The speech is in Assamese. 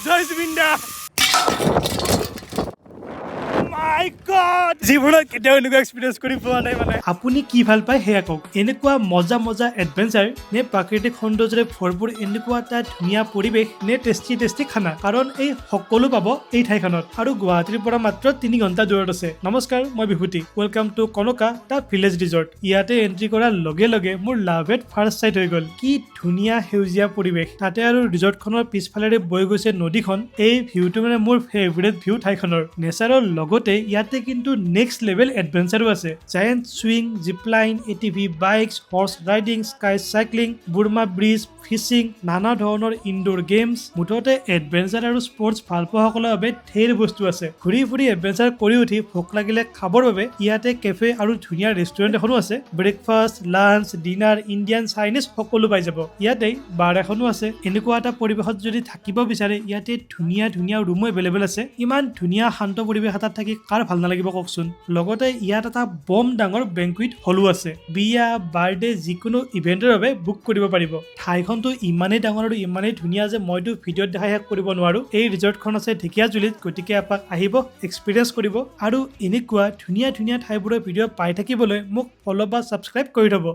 জয় জুবিন্দা মাই গড জীৱনত কেতিয়াও এনেকুৱা এক্সপিৰিয়েঞ্চ কৰি পোৱা নাই মানে আপুনি কি ভাল পায় সেয়া কওক এনেকুৱা মজা মজা এডভেঞ্চাৰ নে প্ৰাকৃতিক সৌন্দৰ্যৰে ভৰপূৰ এনেকুৱা এটা ধুনীয়া পৰিৱেশ নে টেষ্টি খানা কাৰণ এই সকলো পাব এই ঠাইখনত আৰু গুৱাহাটীৰ পৰা মাত্ৰ 3 ঘণ্টা দূৰত আছে নমস্কাৰ মই Bibhuti welcome to Konka the village resort ইয়াতে এন্ট্ৰি কৰাৰ লগে লগে মোৰ লাভ এট ফাৰ্ষ্ট চাইট হৈ গ'ল কি ধুনীয়া সেউজীয়া পৰিৱেশ তাতে আৰু ৰিজৰ্টখনৰ পিছফালেৰে বৈ গৈছে নদীখন এই ভিউটো মানে মোৰ ফেভৰেট ভিউ ঠাইখনৰ নেচাৰৰ লগতে ইয়াতে কিন্তু নেক্সট লেভেল এডভেঞ্চাৰো আছে giant swing zipline ATV bikes horse riding sky cycling Burma bridge fishing নানা ধৰণৰ ইনডোৰ গেমছ মুঠতে এডভেঞ্চাৰ আৰু স্পৰ্টছ ভাল পোৱাসকলৰ বাবে ঢেৰ বস্তু আছে ঘূৰি ফুৰি এডভেঞ্চাৰ কৰি উঠি ভোক লাগিলে খাবৰ বাবে ইয়াতে কেফে আৰু ধুনীয়া ৰেষ্টুৰেণ্ট এখনো আছে breakfast lunch dinner Indian Chinese সকলো পাই যাব ইয়াতে বাৰ এখনো আছে এনেকুৱা এটা পৰিৱেশত যদি থাকিব বিচাৰে ইয়াতে ধুনীয়া ৰুমো এভেইলেবল আছে ইমান ধুনীয়া শান্ত পৰিৱেশ এটাত থাকি কাৰ ভাল নালাগিব কওকচোন লগতে ইয়াত এটা বম ডাঙৰ বেংকুইট হলো আছে বিয়া বাৰ্থডে যিকোনো ইভেন্টৰ বাবে বুক কৰিব পাৰিব ঠাইখনটো ইমানেই ডাঙৰ আৰু ইমানেই ধুনীয়া যে মইতো ভিডিঅ'ত দেখাই শেষ কৰিব নোৱাৰো এই ৰিজৰ্টখন আছে ঢেকিয়াজুলিত গতিকে এপাক আহিব এক্সপিৰিয়েঞ্চ কৰিব আৰু এনেকুৱা ধুনীয়া ঠাইবোৰৰ ভিডিঅ' পাই থাকিবলৈ মোক ফলো বা ছাবস্ক্ৰাইব কৰি থব